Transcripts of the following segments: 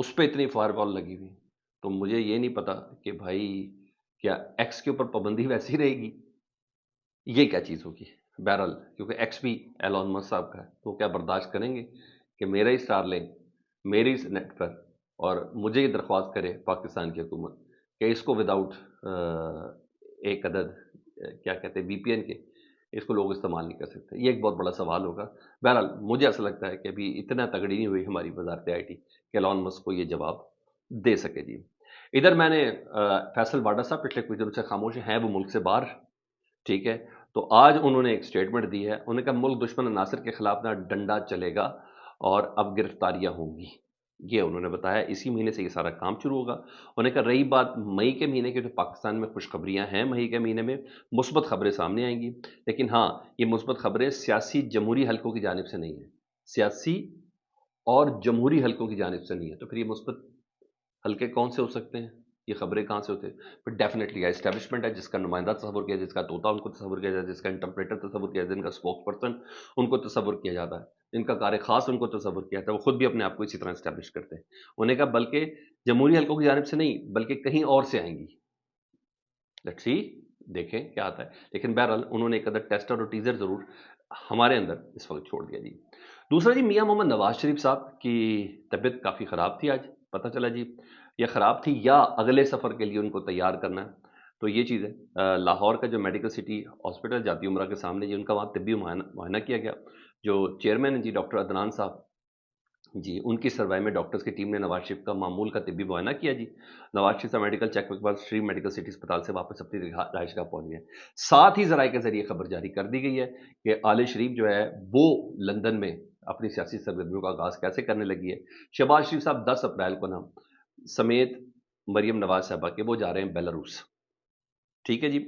اس پہ اتنی فائر بال لگی ہوئی، تو مجھے یہ نہیں پتا کہ بھائی کیا ایکس کے اوپر پابندی ویسی رہے گی، یہ کیا چیز ہوگی؟ بہرحال کیونکہ ایکس بھی ایلون مسک صاحب کا ہے، تو کیا برداشت کریں گے کہ میرا ہی اسٹار لیں میری اس نیٹ پر اور مجھے یہ درخواست کرے پاکستان کی حکومت کہ اس کو وداؤٹ ایک عدد کیا کہتے ہیں وی پی این کے اس کو لوگ استعمال نہیں کر سکتے؟ یہ ایک بہت بڑا سوال ہوگا۔ بہرحال مجھے ایسا لگتا ہے کہ ابھی اتنا تگڑی نہیں ہوئی ہماری وزارت آئی ٹی کہ ایلون مسک کو یہ جواب دے سکے جی۔ ادھر میں نے فیصل واڈا صاحب پچھلے کچھ دنوں سے خاموش ہیں، وہ ملک سے باہر، ٹھیک ہے، تو آج انہوں نے ایک سٹیٹمنٹ دی ہے، انہوں نے کہا ملک دشمن عناصر کے خلاف نہ ڈنڈا چلے گا اور اب گرفتاریاں ہوں گی، یہ انہوں نے بتایا۔ اسی مہینے سے یہ سارا کام شروع ہوگا۔ انہوں نے کہا رہی بات مئی کے مہینے کی، تو پاکستان میں خوشخبریاں ہیں، مئی کے مہینے میں مثبت خبریں سامنے آئیں گی، لیکن ہاں یہ مثبت خبریں سیاسی جمہوری حلقوں کی جانب سے نہیں ہیں، سیاسی اور جمہوری حلقوں کی جانب سے نہیں ہے۔ تو پھر یہ مثبت حلقے کون سے ہو سکتے ہیں؟ یہ خبریں کہاں سے ہوتے ہیں؟ پھر ڈیفینیٹلی اسٹیبلشمنٹ ہے، جس کا نمائندہ تصور کیا، جس کا طوطا ان کو تصور کیا جاتا ہے، جس کا انٹرپریٹر تصور کیا جاتا ہے، جن کا اسپوکس پرسن ان کو تصور کیا جاتا ہے، جن کا کار خاص ان کو تصور کیا جاتا ہے، وہ خود بھی اپنے آپ کو اسی طرح اسٹیبلش کرتے ہیں۔ انہوں نے کہا بلکہ جمہوری حلقوں کی جانب سے نہیں بلکہ کہیں اور سے آئیں گی، لیٹس سی، دیکھیں کیا آتا ہے۔ لیکن بہرحال انہوں نے ایک ادھر ٹیسٹر اور ٹیزر ضرور ہمارے اندر اس وقت چھوڑ دیا جی۔ دوسرا جی، میاں محمد نواز شریف صاحب کی طبیعت کافی خراب تھی، آج پتہ چلا جی یہ خراب تھی یا اگلے سفر کے لیے ان کو تیار کرنا ہے، تو یہ چیز ہے۔ لاہور کا جو میڈیکل سٹی ہاسپٹل جاتی عمرہ کے سامنے جی، ان کا وہاں طبی معائنہ کیا گیا۔ جو چیئرمین ہیں جی ڈاکٹر عدنان صاحب جی، ان کی سروائی میں ڈاکٹرز کی ٹیم نے نواز شریف کا معمول کا طبی معائنہ کیا جی۔ نواز شریف صاحب میڈیکل چیک اپ کے بعد شریف میڈیکل سٹی اسپتال سے واپس اپنی رہائش گاہ پہنچ گئے۔ ساتھ ہی ذرائع کے ذریعے خبر جاری کر دی گئی ہے کہ آل شریف جو ہے وہ لندن میں اپنی سیاسی سرگرمیوں کا آغاز کیسے کرنے لگی ہے۔ شہباز شریف صاحب 10 اپریل کو نا سمیت مریم نواز صاحبہ کے وہ جا رہے ہیں بیلاروس، ٹھیک ہے جی،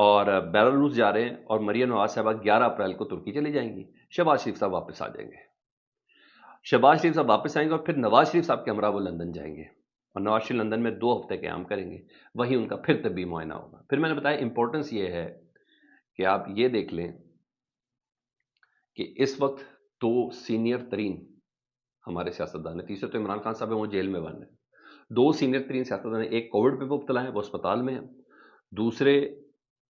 اور بیلاروس جا رہے ہیں، اور مریم نواز صاحبہ 11 اپریل کو ترکی چلی جائیں گی، شہباز شریف صاحب واپس آ جائیں گے۔ شہباز شریف صاحب واپس آئیں گے اور پھر نواز شریف صاحب کے ہمراہ وہ لندن جائیں گے، اور نواز شریف لندن میں 2 ہفتے قیام کریں گے، وہیں ان کا پھر طبی معائنہ ہوگا۔ پھر میں نے بتایا امپورٹنس یہ ہے کہ آپ یہ دیکھ لیں کہ اس وقت 2 سینئر ترین ہمارے سیاستدان ہیں، تیسرے تو عمران خان صاحب ہیں، وہ جیل میں بند ہیں۔ 2 سینئر ترین سیاستدان ہیں، ایک کووڈ پہ مبتلا ہیں، وہ اسپتال میں ہیں، دوسرے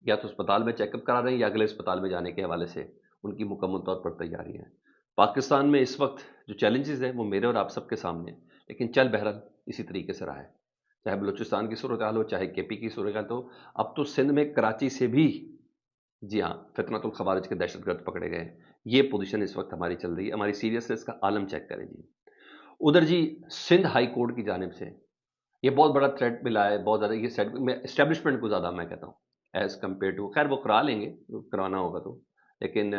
یا تو اسپتال میں چیک اپ کرا رہے ہیں یا اگلے اسپتال میں جانے کے حوالے سے ان کی مکمل طور پر تیاری ہے۔ پاکستان میں اس وقت جو چیلنجز ہیں وہ میرے اور آپ سب کے سامنے ہیں، لیکن چل بہرحال اسی طریقے سے رہا ہے، چاہے بلوچستان کی صورتحال ہو، چاہے کے پی کی صورتحال ہو۔ اب تو سندھ میں کراچی سے بھی جی ہاں فتنۃ الخوارج کے دہشت گرد پکڑے گئے، یہ پوزیشن اس وقت ہماری چل رہی ہے، ہماری سیریسنس کا عالم چیک کریں جی۔ ادھر جی سندھ ہائی کورٹ کی جانب سے یہ بہت بڑا تھریٹ ملا ہے، بہت زیادہ، یہ اسٹیبلشمنٹ کو زیادہ میں کہتا ہوں ایز کمپیئر ٹو، خیر وہ کرا لیں گے کرانا ہوگا تو، لیکن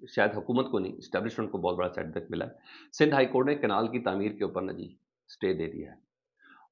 شاید حکومت کو نہیں، اسٹیبلشمنٹ کو بہت بڑا سیٹ بیک ملا ہے۔ سندھ ہائی کورٹ نے کنال کی تعمیر کے اوپر نا جی سٹے دے دیا ہے،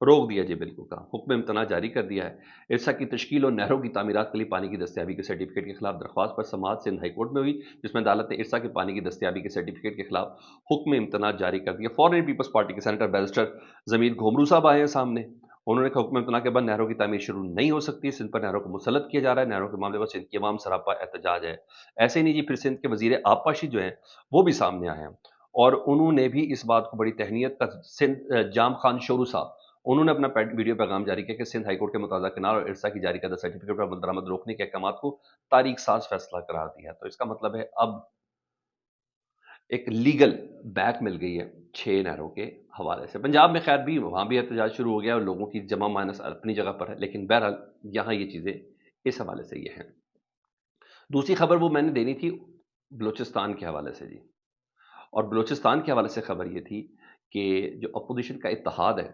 روک دیا جی بالکل کا حکم امتناع جاری کر دیا ہے۔ ارسا کی تشکیل اور نہروں کی تعمیرات کے لیے پانی کی دستیابی کے سرٹیفکیٹ کے خلاف درخواست پر سماعت سندھ ہائی کورٹ میں ہوئی، جس میں عدالت نے ارسا کے پانی کی دستیابی کے سرٹیفکیٹ کے خلاف حکم امتناع جاری کر دیا۔ فارورڈ پیپلز پارٹی کے سینیٹر بیرسٹر زمید گھومرو صاحب آئے ہیں سامنے، انہوں نے کہا حکم امتناع کے بعد نہروں کی تعمیر شروع نہیں ہو سکتی، سندھ پر نہروں کو مسلط کیا جا رہا ہے، نہروں کے معاملے پر سندھ کی عوام سراپا احتجاج ہے۔ ایسے ہی نہیں جی، پھر سندھ کے وزیر آبپاشی جو ہیں وہ بھی سامنے آئے ہیں، اور انہوں نے بھی اس بات کو بڑی تہنیت کا، سندھ جام خان شورو صاحب انہوں نے اپنا ویڈیو پیغام جاری کیا کہ سندھ ہائی کورٹ کے متعلقہ کنال اور ارسا کی جاری کردہ سرٹیفکیٹ پر عمل درآمد روکنے کے احکامات کو تاریخ ساز فیصلہ قرار دیا ہے۔ تو اس کا مطلب ہے اب ایک لیگل بیک مل گئی ہے 6 نہروں کے حوالے سے۔ پنجاب میں خیر بھی وہاں بھی احتجاج شروع ہو گیا اور لوگوں کی جمع مائنس اپنی جگہ پر ہے، لیکن بہرحال یہاں یہ چیزیں اس حوالے سے یہ ہیں۔ دوسری خبر وہ میں نے دینی تھی بلوچستان کے حوالے سے جی، اور بلوچستان کے حوالے سے خبر یہ تھی کہ جو اپوزیشن کا اتحاد ہے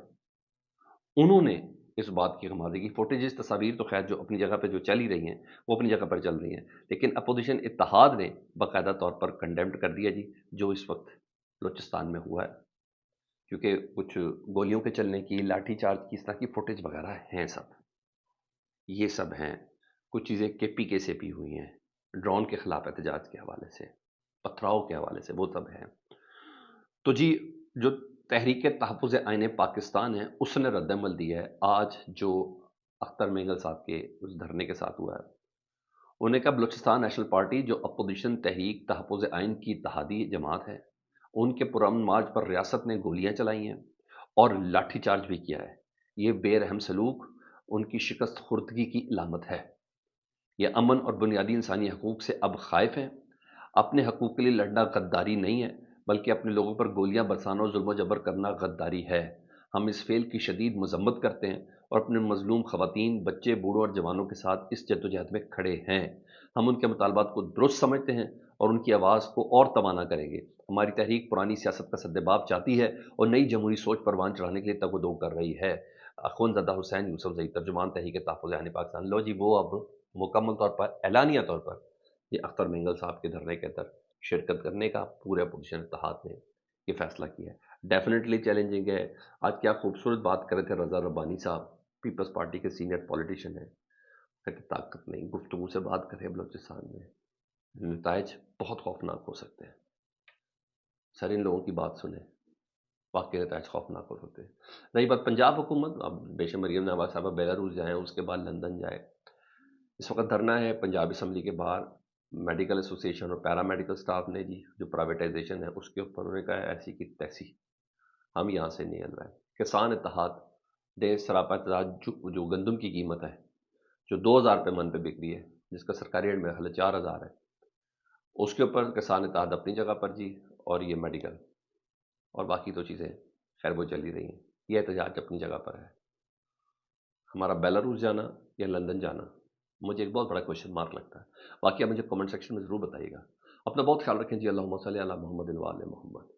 انہوں نے اس بات کی غمازی، فوٹیجز تصاویر تو خیر جو اپنی جگہ پہ جو چل ہی رہی ہیں وہ اپنی جگہ پر چل رہی ہیں، لیکن اپوزیشن اتحاد نے باقاعدہ طور پر کنڈیمڈ کر دیا جی جو اس وقت بلوچستان میں ہوا ہے، کیونکہ کچھ گولیوں کے چلنے کی، لاٹھی چارج کی، اس طرح کی فوٹیج وغیرہ ہیں، سب یہ سب ہیں۔ کچھ چیزیں کے پی کے سے بھی ہوئی ہیں، ڈرون کے خلاف احتجاج کے حوالے سے، پتھراؤ کے حوالے سے، وہ سب ہیں۔ تو جی جو تحریک تحفظ آئین پاکستان ہے اس نے رد عمل دیا ہے آج جو اختر مینگل صاحب کے اس دھرنے کے ساتھ ہوا ہے۔ انہوں نے کہا بلوچستان نیشنل پارٹی جو اپوزیشن تحریک تحفظ آئین کی اتحادی جماعت ہے، ان کے پرامن مارچ پر ریاست نے گولیاں چلائی ہیں اور لاٹھی چارج بھی کیا ہے۔ یہ بے رحم سلوک ان کی شکست خوردگی کی علامت ہے۔ یہ امن اور بنیادی انسانی حقوق سے اب خائف ہیں۔ اپنے حقوق کے لیے لڑنا غداری نہیں ہے، بلکہ اپنے لوگوں پر گولیاں برسانا اور ظلم و جبر کرنا غداری ہے۔ ہم اس فعل کی شدید مذمت کرتے ہیں اور اپنے مظلوم خواتین، بچے، بوڑھوں اور جوانوں کے ساتھ اس جدوجہد میں کھڑے ہیں۔ ہم ان کے مطالبات کو درست سمجھتے ہیں اور ان کی آواز کو اور توانا کریں گے۔ ہماری تحریک پرانی سیاست کا سدباب چاہتی ہے اور نئی جمہوری سوچ پروان چڑھانے کے لیے تگ و دو کر رہی ہے۔ اخوندزادہ حسین یوسف زئی، ترجمان تحریک تحفظ اہل پاکستان۔ لو جی، وہ اب مکمل طور پر اعلانیہ طور پر یہ اختر مینگل صاحب کے دھرنے کے اندر شرکت کرنے کا پورے اپوزیشن اتحاد نے یہ فیصلہ کیا ہے۔ ڈیفینیٹلی چیلنجنگ ہے۔ آج کیا خوبصورت بات کر رہے تھے رضا ربانی صاحب، پیپلز پارٹی کے سینئر پولیٹیشین ہیں، کہ طاقت نہیں، گفتگو سے بات کریں بلوچستان میں نتائج بہت خوفناک ہو سکتے ہیں۔ سر ان لوگوں کی بات سنیں، واقعی نتائج خوفناک ہوتے ہیں۔ رہی بات پنجاب حکومت، اب بے شک مریم نواز صاحبہ بیلاروس جائیں، اس کے بعد لندن جائے۔ اس وقت دھرنا ہے پنجاب اسمبلی کے باہر، میڈیکل ایسوسی ایشن اور پیرا میڈیکل سٹاف نے جی جو پرائیویٹائزیشن ہے اس کے اوپر انہوں نے کہا ایسی کی تیسی ہم یہاں سے نہیں ہل رہے ہیں۔ کسان اتحاد دے سراپا اتحاد جو گندم کی قیمت ہے جو 2000 روپے من پہ بک رہی ہے، جس کا سرکاری ریٹ میرا خیال ہے 4000 ہے، اس کے اوپر کسان اتحاد اپنی جگہ پر جی، اور یہ میڈیکل اور باقی تو چیزیں خیر وہ چلی رہی ہیں۔ یہ احتجاج اپنی جگہ پر ہے۔ ہمارا بیلاروس جانا یا لندن جانا مجھے ایک بہت بڑا کوشچن مارک لگتا ہے۔ باقی آپ مجھے کمنٹ سیکشن میں ضرور بتائیے گا۔ اپنا بہت خیال رکھیں جی۔ اللہم صلی علی محمد و آل محمد۔